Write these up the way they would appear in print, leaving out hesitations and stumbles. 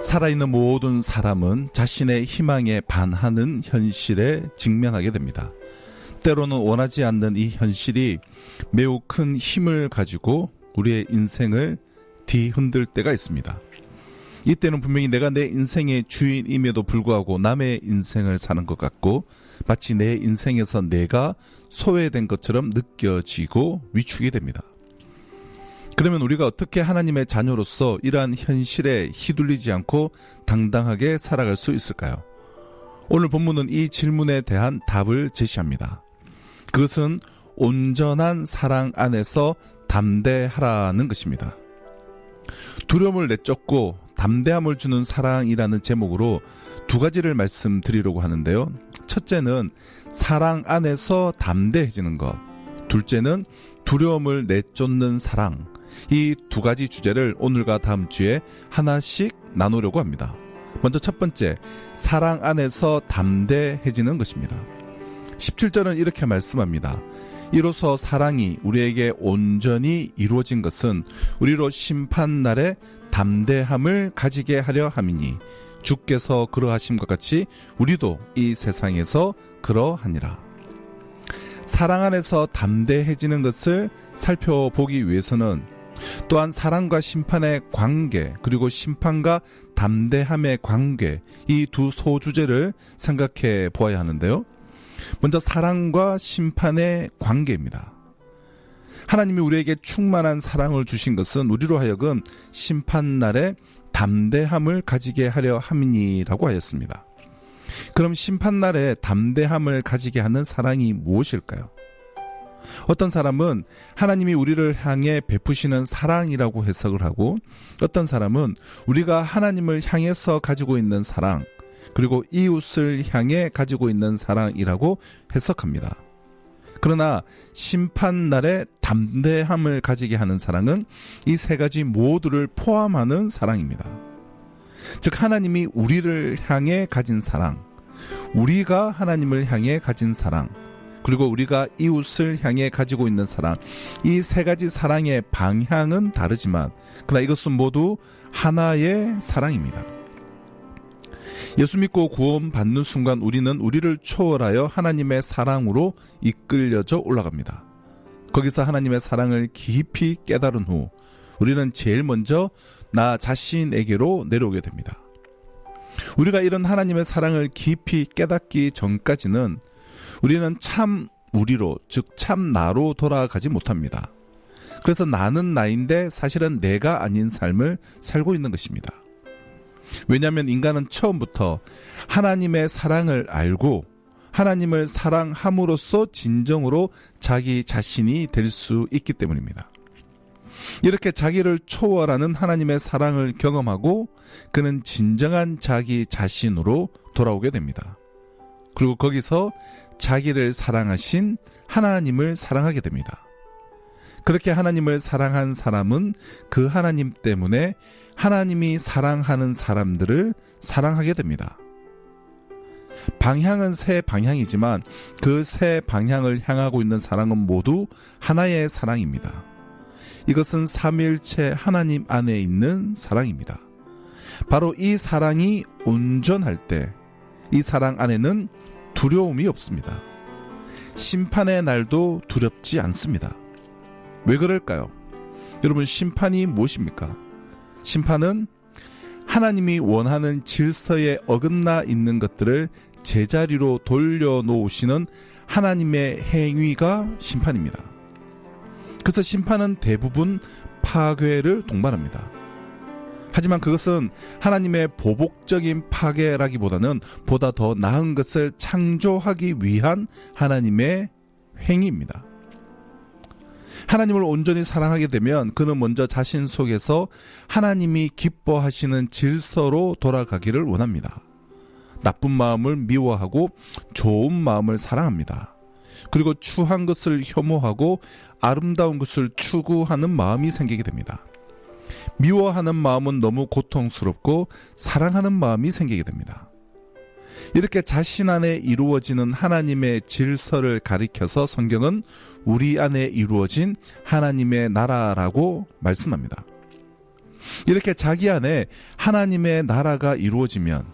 살아있는 모든 사람은 자신의 희망에 반하는 현실에 직면하게 됩니다. 때로는 원하지 않는 이 현실이 매우 큰 힘을 가지고 우리의 인생을 뒤흔들 때가 있습니다. 이때는 분명히 내가 내 인생의 주인임에도 불구하고 남의 인생을 사는 것 같고 마치 내 인생에서 내가 소외된 것처럼 느껴지고 위축이 됩니다. 그러면 우리가 어떻게 하나님의 자녀로서 이러한 현실에 휘둘리지 않고 당당하게 살아갈 수 있을까요? 오늘 본문은 이 질문에 대한 답을 제시합니다. 그것은 온전한 사랑 안에서 담대하라는 것입니다. 두려움을 내쫓고 담대함을 주는 사랑이라는 제목으로 두 가지를 말씀드리려고 하는데요. 첫째는 사랑 안에서 담대해지는 것, 둘째는 두려움을 내쫓는 사랑. 이 두 가지 주제를 오늘과 다음 주에 하나씩 나누려고 합니다. 먼저 첫 번째, 사랑 안에서 담대해지는 것입니다. 17절은 이렇게 말씀합니다. 이로써 사랑이 우리에게 온전히 이루어진 것은 우리로 심판날에 담대함을 가지게 하려 함이니 주께서 그러하심과 같이 우리도 이 세상에서 그러하니라. 사랑 안에서 담대해지는 것을 살펴보기 위해서는 또한 사랑과 심판의 관계, 그리고 심판과 담대함의 관계, 이 두 소주제를 생각해 보아야 하는데요. 먼저 사랑과 심판의 관계입니다. 하나님이 우리에게 충만한 사랑을 주신 것은 우리로 하여금 심판날에 담대함을 가지게 하려 함이니라고 하였습니다. 그럼 심판날에 담대함을 가지게 하는 사랑이 무엇일까요? 어떤 사람은 하나님이 우리를 향해 베푸시는 사랑이라고 해석을 하고, 어떤 사람은 우리가 하나님을 향해서 가지고 있는 사랑, 그리고 이웃을 향해 가지고 있는 사랑이라고 해석합니다. 그러나 심판날에 담대함을 가지게 하는 사랑은 이 세 가지 모두를 포함하는 사랑입니다. 즉 하나님이 우리를 향해 가진 사랑, 우리가 하나님을 향해 가진 사랑, 그리고 우리가 이웃을 향해 가지고 있는 사랑, 이 세 가지 사랑의 방향은 다르지만 그러나 이것은 모두 하나의 사랑입니다. 예수 믿고 구원받는 순간 우리는 우리를 초월하여 하나님의 사랑으로 이끌려져 올라갑니다. 거기서 하나님의 사랑을 깊이 깨달은 후 우리는 제일 먼저 나 자신에게로 내려오게 됩니다. 우리가 이런 하나님의 사랑을 깊이 깨닫기 전까지는 우리는 참 우리로, 즉 참 나로 돌아가지 못합니다. 그래서 나는 나인데 사실은 내가 아닌 삶을 살고 있는 것입니다. 왜냐하면 인간은 처음부터 하나님의 사랑을 알고 하나님을 사랑함으로써 진정으로 자기 자신이 될 수 있기 때문입니다. 이렇게 자기를 초월하는 하나님의 사랑을 경험하고 그는 진정한 자기 자신으로 돌아오게 됩니다. 그리고 거기서 자기를 사랑하신 하나님을 사랑하게 됩니다. 그렇게 하나님을 사랑한 사람은 그 하나님 때문에 하나님이 사랑하는 사람들을 사랑하게 됩니다. 방향은 세 방향이지만 그 세 방향을 향하고 있는 사랑은 모두 하나의 사랑입니다. 이것은 삼위일체 하나님 안에 있는 사랑입니다. 바로 이 사랑이 온전할 때 이 사랑 안에는 두려움이 없습니다. 심판의 날도 두렵지 않습니다. 왜 그럴까요? 여러분, 심판이 무엇입니까? 심판은 하나님이 원하는 질서에 어긋나 있는 것들을 제자리로 돌려놓으시는 하나님의 행위가 심판입니다. 그래서 심판은 대부분 파괴를 동반합니다. 하지만 그것은 하나님의 보복적인 파괴라기보다는 보다 더 나은 것을 창조하기 위한 하나님의 행위입니다. 하나님을 온전히 사랑하게 되면 그는 먼저 자신 속에서 하나님이 기뻐하시는 질서로 돌아가기를 원합니다. 나쁜 마음을 미워하고 좋은 마음을 사랑합니다. 그리고 추한 것을 혐오하고 아름다운 것을 추구하는 마음이 생기게 됩니다. 미워하는 마음은 너무 고통스럽고 사랑하는 마음이 생기게 됩니다. 이렇게 자신 안에 이루어지는 하나님의 질서를 가리켜서 성경은 우리 안에 이루어진 하나님의 나라라고 말씀합니다. 이렇게 자기 안에 하나님의 나라가 이루어지면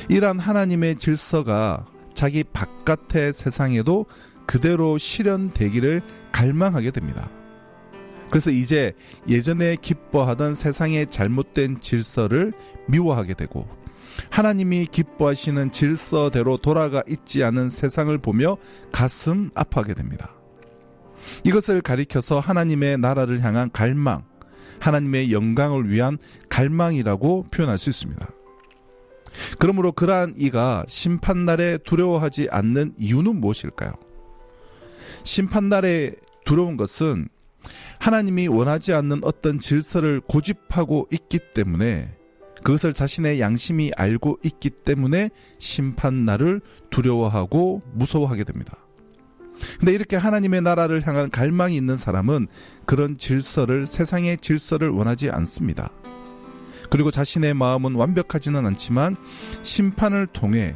이러한 하나님의 질서가 자기 바깥의 세상에도 그대로 실현되기를 갈망하게 됩니다. 그래서 이제 예전에 기뻐하던 세상의 잘못된 질서를 미워하게 되고 하나님이 기뻐하시는 질서대로 돌아가 있지 않은 세상을 보며 가슴 아파하게 됩니다. 이것을 가리켜서 하나님의 나라를 향한 갈망, 하나님의 영광을 위한 갈망이라고 표현할 수 있습니다. 그러므로 그러한 이가 심판날에 두려워하지 않는 이유는 무엇일까요? 심판날에 두려운 것은 하나님이 원하지 않는 어떤 질서를 고집하고 있기 때문에, 그것을 자신의 양심이 알고 있기 때문에 심판날을 두려워하고 무서워하게 됩니다. 근데 이렇게 하나님의 나라를 향한 갈망이 있는 사람은 그런 질서를, 세상의 질서를 원하지 않습니다. 그리고 자신의 마음은 완벽하지는 않지만 심판을 통해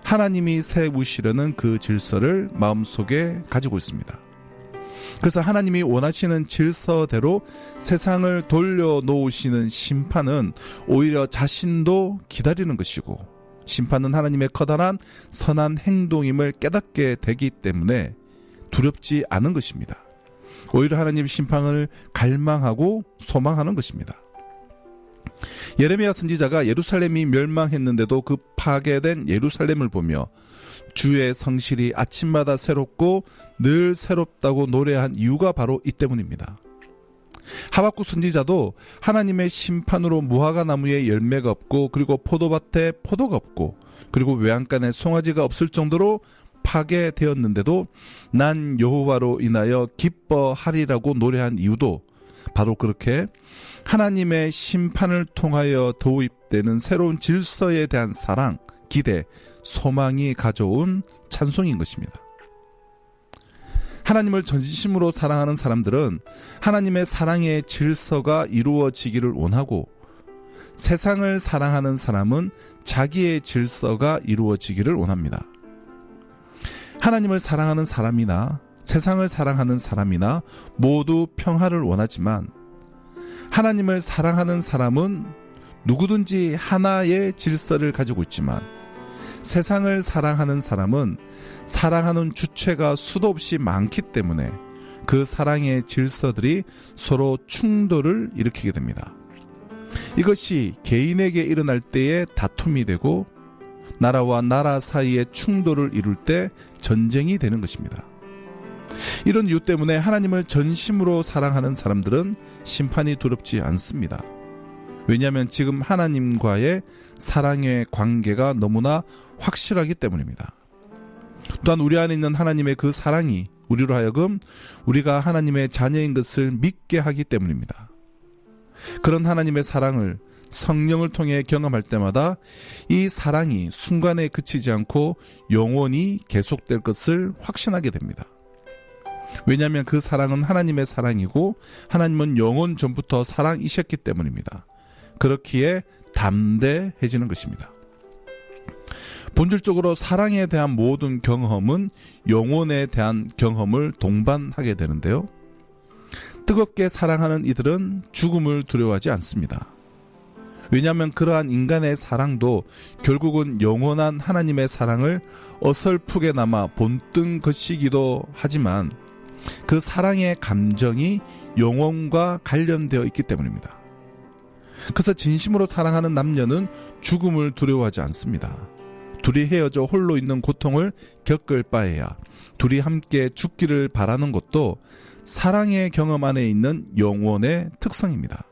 하나님이 세우시려는 그 질서를 마음속에 가지고 있습니다. 그래서 하나님이 원하시는 질서대로 세상을 돌려놓으시는 심판은 오히려 자신도 기다리는 것이고, 심판은 하나님의 커다란 선한 행동임을 깨닫게 되기 때문에 두렵지 않은 것입니다. 오히려 하나님 심판을 갈망하고 소망하는 것입니다. 예레미야 선지자가 예루살렘이 멸망했는데도 그 파괴된 예루살렘을 보며 주의 성실이 아침마다 새롭고 늘 새롭다고 노래한 이유가 바로 이 때문입니다. 하박국 선지자도 하나님의 심판으로 무화과 나무에 열매가 없고, 그리고 포도밭에 포도가 없고, 그리고 외양간에 송아지가 없을 정도로 파괴되었는데도 난 여호와로 인하여 기뻐하리라고 노래한 이유도 바로 그렇게 하나님의 심판을 통하여 도입되는 새로운 질서에 대한 사랑, 기대, 소망이 가져온 찬송인 것입니다. 하나님을 전심으로 사랑하는 사람들은 하나님의 사랑의 질서가 이루어지기를 원하고, 세상을 사랑하는 사람은 자기의 질서가 이루어지기를 원합니다. 하나님을 사랑하는 사람이나 세상을 사랑하는 사람이나 모두 평화를 원하지만, 하나님을 사랑하는 사람은 누구든지 하나의 질서를 가지고 있지만, 세상을 사랑하는 사람은 사랑하는 주체가 수도 없이 많기 때문에 그 사랑의 질서들이 서로 충돌을 일으키게 됩니다. 이것이 개인에게 일어날 때에 다툼이 되고, 나라와 나라 사이에 충돌을 이룰 때 전쟁이 되는 것입니다. 이런 이유 때문에 하나님을 전심으로 사랑하는 사람들은 심판이 두렵지 않습니다. 왜냐하면 지금 하나님과의 사랑의 관계가 너무나 확실하기 때문입니다. 또한 우리 안에 있는 하나님의 그 사랑이 우리로 하여금 우리가 하나님의 자녀인 것을 믿게 하기 때문입니다. 그런 하나님의 사랑을 성령을 통해 경험할 때마다 이 사랑이 순간에 그치지 않고 영원히 계속될 것을 확신하게 됩니다. 왜냐하면 그 사랑은 하나님의 사랑이고, 하나님은 영원 전부터 사랑이셨기 때문입니다. 그렇기에 담대해지는 것입니다. 본질적으로 사랑에 대한 모든 경험은 영혼에 대한 경험을 동반하게 되는데요, 뜨겁게 사랑하는 이들은 죽음을 두려워하지 않습니다. 왜냐하면 그러한 인간의 사랑도 결국은 영원한 하나님의 사랑을 어설프게나마 본뜬 것이기도 하지만, 그 사랑의 감정이 영혼과 관련되어 있기 때문입니다. 그래서 진심으로 사랑하는 남녀는 죽음을 두려워하지 않습니다. 둘이 헤어져 홀로 있는 고통을 겪을 바에야 둘이 함께 죽기를 바라는 것도 사랑의 경험 안에 있는 영혼의 특성입니다.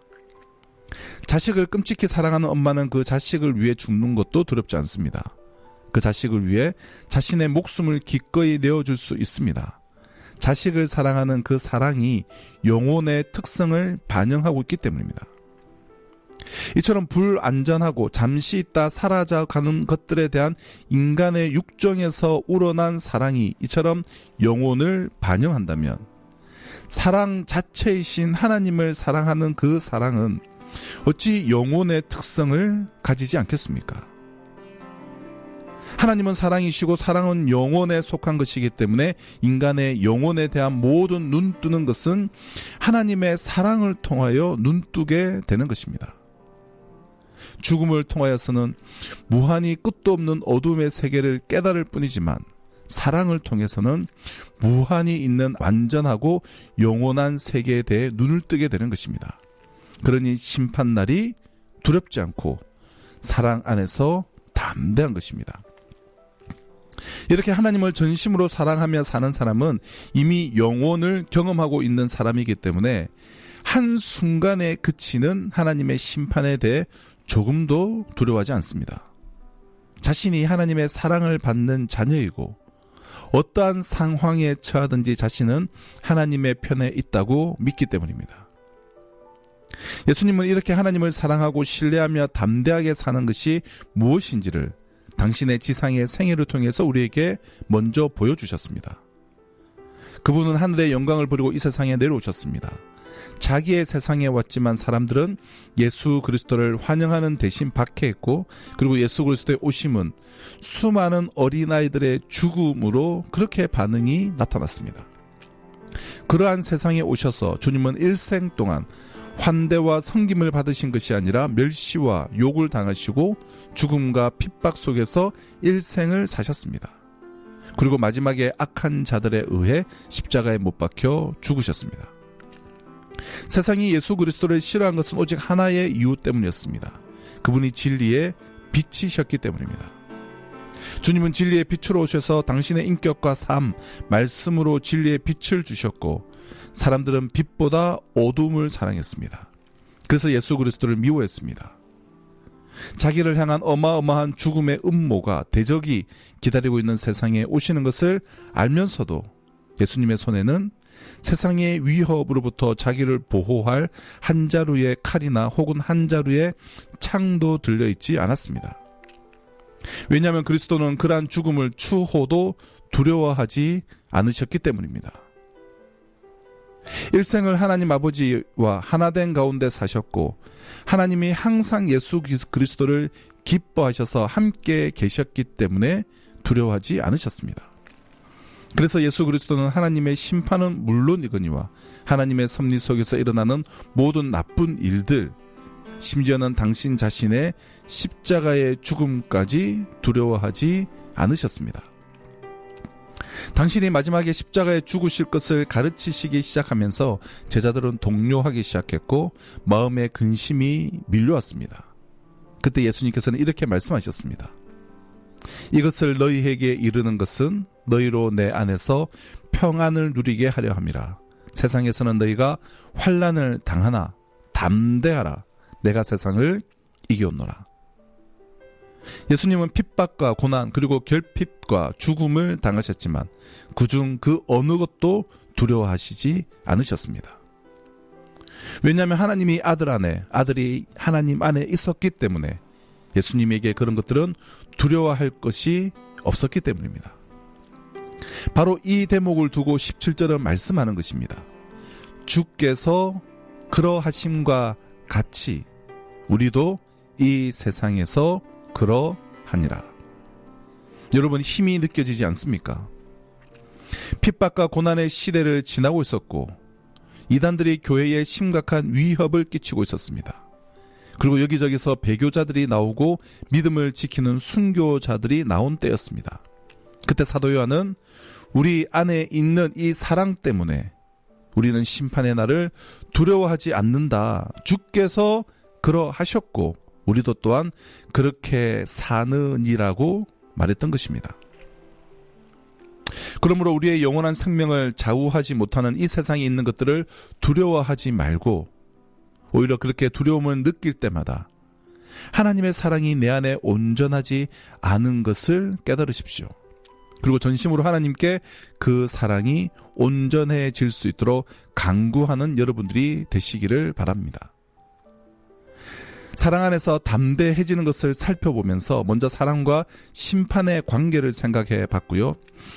자식을 끔찍히 사랑하는 엄마는 그 자식을 위해 죽는 것도 두렵지 않습니다. 그 자식을 위해 자신의 목숨을 기꺼이 내어줄 수 있습니다. 자식을 사랑하는 그 사랑이 영혼의 특성을 반영하고 있기 때문입니다. 이처럼 불안전하고 잠시 있다 사라져가는 것들에 대한 인간의 육정에서 우러난 사랑이 이처럼 영혼을 반영한다면, 사랑 자체이신 하나님을 사랑하는 그 사랑은 어찌 영혼의 특성을 가지지 않겠습니까? 하나님은 사랑이시고 사랑은 영혼에 속한 것이기 때문에 인간의 영혼에 대한 모든 눈뜨는 것은 하나님의 사랑을 통하여 눈뜨게 되는 것입니다. 죽음을 통하여서는 무한히 끝도 없는 어둠의 세계를 깨달을 뿐이지만 사랑을 통해서는 무한히 있는 완전하고 영원한 세계에 대해 눈을 뜨게 되는 것입니다. 그러니 심판날이 두렵지 않고 사랑 안에서 담대한 것입니다. 이렇게 하나님을 전심으로 사랑하며 사는 사람은 이미 영원을 경험하고 있는 사람이기 때문에 한순간에 그치는 하나님의 심판에 대해 조금도 두려워하지 않습니다. 자신이 하나님의 사랑을 받는 자녀이고 어떠한 상황에 처하든지 자신은 하나님의 편에 있다고 믿기 때문입니다. 예수님은 이렇게 하나님을 사랑하고 신뢰하며 담대하게 사는 것이 무엇인지를 당신의 지상의 생애를 통해서 우리에게 먼저 보여주셨습니다. 그분은 하늘의 영광을 버리고 이 세상에 내려오셨습니다. 자기의 세상에 왔지만 사람들은 예수 그리스도를 환영하는 대신 박해했고, 그리고 예수 그리스도의 오심은 수많은 어린아이들의 죽음으로 그렇게 반응이 나타났습니다. 그러한 세상에 오셔서 주님은 일생 동안 환대와 섬김을 받으신 것이 아니라 멸시와 욕을 당하시고 죽음과 핍박 속에서 일생을 사셨습니다. 그리고 마지막에 악한 자들에 의해 십자가에 못 박혀 죽으셨습니다. 세상이 예수 그리스도를 싫어한 것은 오직 하나의 이유 때문이었습니다. 그분이 진리의 빛이셨기 때문입니다. 주님은 진리의 빛으로 오셔서 당신의 인격과 삶, 말씀으로 진리의 빛을 주셨고, 사람들은 빛보다 어둠을 사랑했습니다. 그래서 예수 그리스도를 미워했습니다. 자기를 향한 어마어마한 죽음의 음모가, 대적이 기다리고 있는 세상에 오시는 것을 알면서도 예수님의 손에는 세상의 위협으로부터 자기를 보호할 한 자루의 칼이나 혹은 한 자루의 창도 들려있지 않았습니다. 왜냐하면 그리스도는 그러한 죽음을 추호도 두려워하지 않으셨기 때문입니다. 일생을 하나님 아버지와 하나된 가운데 사셨고, 하나님이 항상 예수 그리스도를 기뻐하셔서 함께 계셨기 때문에 두려워하지 않으셨습니다. 그래서 예수 그리스도는 하나님의 심판은 물론이거니와 하나님의 섭리 속에서 일어나는 모든 나쁜 일들, 심지어는 당신 자신의 십자가의 죽음까지 두려워하지 않으셨습니다. 당신이 마지막에 십자가에 죽으실 것을 가르치시기 시작하면서 제자들은 동요하기 시작했고 마음의 근심이 밀려왔습니다. 그때 예수님께서는 이렇게 말씀하셨습니다. 이것을 너희에게 이르는 것은 너희로 내 안에서 평안을 누리게 하려 함이라. 세상에서는 너희가 환난을 당하나 담대하라. 내가 세상을 이겨오노라. 예수님은 핍박과 고난 그리고 결핍과 죽음을 당하셨지만 그중 그 어느 것도 두려워하시지 않으셨습니다. 왜냐하면 하나님이 아들 안에, 아들이 하나님 안에 있었기 때문에 예수님에게 그런 것들은 두려워할 것이 없었기 때문입니다. 바로 이 대목을 두고 17절은 말씀하는 것입니다. 주께서 그러하심과 같이 우리도 이 세상에서 그러하니라. 여러분, 힘이 느껴지지 않습니까? 핍박과 고난의 시대를 지나고 있었고 이단들이 교회에 심각한 위협을 끼치고 있었습니다. 그리고 여기저기서 배교자들이 나오고 믿음을 지키는 순교자들이 나온 때였습니다. 그때 사도 요한은 우리 안에 있는 이 사랑 때문에 우리는 심판의 날을 두려워하지 않는다. 주께서 그러하셨고 우리도 또한 그렇게 사느니라고 말했던 것입니다. 그러므로 우리의 영원한 생명을 좌우하지 못하는 이 세상에 있는 것들을 두려워하지 말고 오히려 그렇게 두려움을 느낄 때마다 하나님의 사랑이 내 안에 온전하지 않은 것을 깨달으십시오. 그리고 전심으로 하나님께 그 사랑이 온전해질 수 있도록 간구하는 여러분들이 되시기를 바랍니다. 사랑 안에서 담대해지는 것을 살펴보면서 먼저 사랑과 심판의 관계를 생각해 봤고요.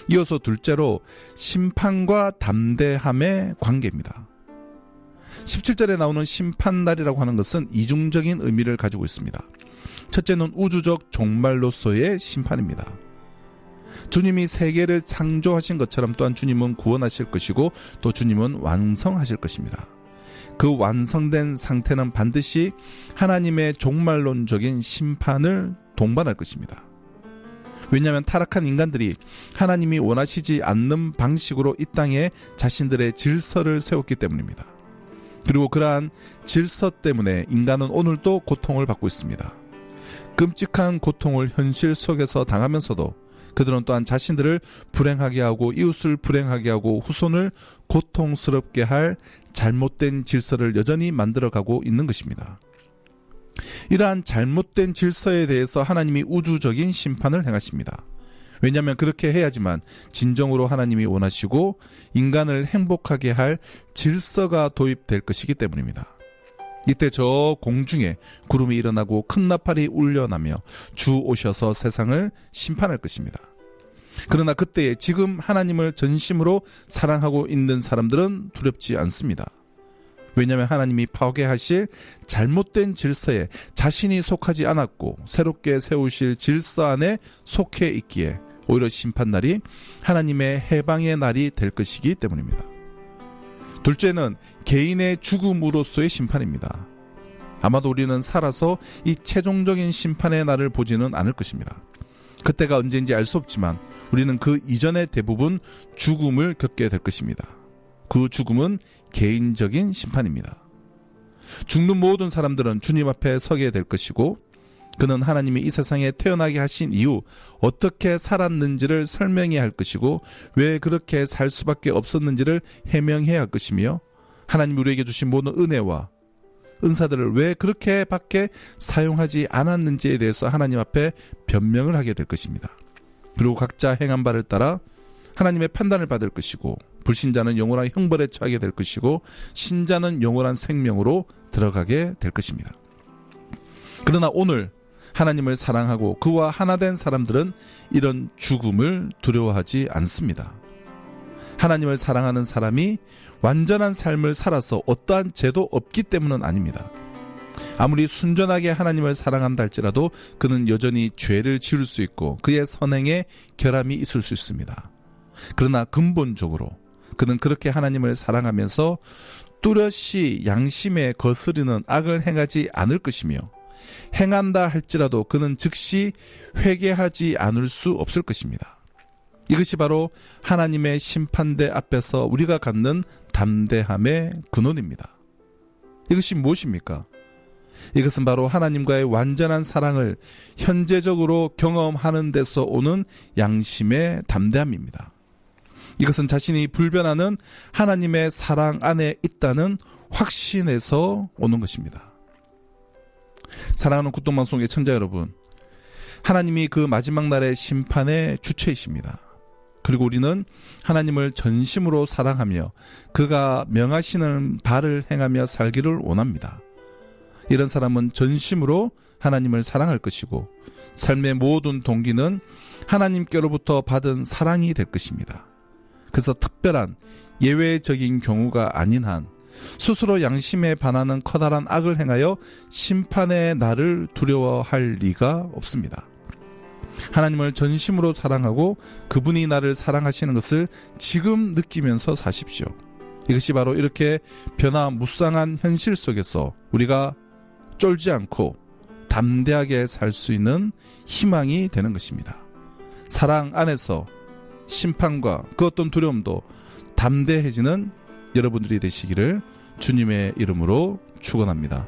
이어서 둘째로 심판과 담대함의 관계입니다. 17절에 나오는 심판날이라고 하는 것은 이중적인 의미를 가지고 있습니다. 첫째는 우주적 종말로서의 심판입니다. 주님이 세계를 창조하신 것처럼 또한 주님은 구원하실 것이고 또 주님은 완성하실 것입니다. 그 완성된 상태는 반드시 하나님의 종말론적인 심판을 동반할 것입니다. 왜냐하면 타락한 인간들이 하나님이 원하시지 않는 방식으로 이 땅에 자신들의 질서를 세웠기 때문입니다. 그리고 그러한 질서 때문에 인간은 오늘도 고통을 받고 있습니다. 끔찍한 고통을 현실 속에서 당하면서도 그들은 또한 자신들을 불행하게 하고 이웃을 불행하게 하고 후손을 고통스럽게 할 잘못된 질서를 여전히 만들어가고 있는 것입니다. 이러한 잘못된 질서에 대해서 하나님이 우주적인 심판을 행하십니다. 왜냐하면 그렇게 해야지만 진정으로 하나님이 원하시고 인간을 행복하게 할 질서가 도입될 것이기 때문입니다. 이때 저 공중에 구름이 일어나고 큰 나팔이 울려나며 주 오셔서 세상을 심판할 것입니다. 그러나 그때에 지금 하나님을 전심으로 사랑하고 있는 사람들은 두렵지 않습니다. 왜냐하면 하나님이 파괴하실 잘못된 질서에 자신이 속하지 않았고 새롭게 세우실 질서 안에 속해 있기에 오히려 심판날이 하나님의 해방의 날이 될 것이기 때문입니다. 둘째는 개인의 죽음으로서의 심판입니다. 아마도 우리는 살아서 이 최종적인 심판의 날을 보지는 않을 것입니다. 그때가 언제인지 알 수 없지만 우리는 그 이전에 대부분 죽음을 겪게 될 것입니다. 그 죽음은 개인적인 심판입니다. 죽는 모든 사람들은 주님 앞에 서게 될 것이고 그는 하나님이 이 세상에 태어나게 하신 이유 어떻게 살았는지를 설명해야 할 것이고 왜 그렇게 살 수밖에 없었는지를 해명해야 할 것이며 하나님 우리에게 주신 모든 은혜와 은사들을 왜 그렇게 밖에 사용하지 않았는지에 대해서 하나님 앞에 변명을 하게 될 것입니다. 그리고 각자 행한 바를 따라 하나님의 판단을 받을 것이고 불신자는 영원한 형벌에 처하게 될 것이고 신자는 영원한 생명으로 들어가게 될 것입니다. 그러나 오늘 하나님을 사랑하고 그와 하나 된 사람들은 이런 죽음을 두려워하지 않습니다. 하나님을 사랑하는 사람이 완전한 삶을 살아서 어떠한 죄도 없기 때문은 아닙니다. 아무리 순전하게 하나님을 사랑한다 할지라도 그는 여전히 죄를 지을 수 있고 그의 선행에 결함이 있을 수 있습니다. 그러나 근본적으로 그는 그렇게 하나님을 사랑하면서 뚜렷이 양심에 거스르는 악을 행하지 않을 것이며 행한다 할지라도 그는 즉시 회개하지 않을 수 없을 것입니다. 이것이 바로 하나님의 심판대 앞에서 우리가 갖는 담대함의 근원입니다. 이것이 무엇입니까? 이것은 바로 하나님과의 완전한 사랑을 현재적으로 경험하는 데서 오는 양심의 담대함입니다. 이것은 자신이 불변하는 하나님의 사랑 안에 있다는 확신에서 오는 것입니다. 사랑하는 굿동방송의 청자 여러분, 하나님이 그 마지막 날의 심판의 주체이십니다. 그리고 우리는 하나님을 전심으로 사랑하며 그가 명하시는 바를 행하며 살기를 원합니다. 이런 사람은 전심으로 하나님을 사랑할 것이고 삶의 모든 동기는 하나님께로부터 받은 사랑이 될 것입니다. 그래서 특별한 예외적인 경우가 아닌 한 스스로 양심에 반하는 커다란 악을 행하여 심판의 날을 두려워할 리가 없습니다. 하나님을 전심으로 사랑하고 그분이 나를 사랑하시는 것을 지금 느끼면서 사십시오. 이것이 바로 이렇게 변화무쌍한 현실 속에서 우리가 쫄지 않고 담대하게 살 수 있는 희망이 되는 것입니다. 사랑 안에서 심판과 그 어떤 두려움도 담대해지는 여러분들이 되시기를 주님의 이름으로 축원합니다.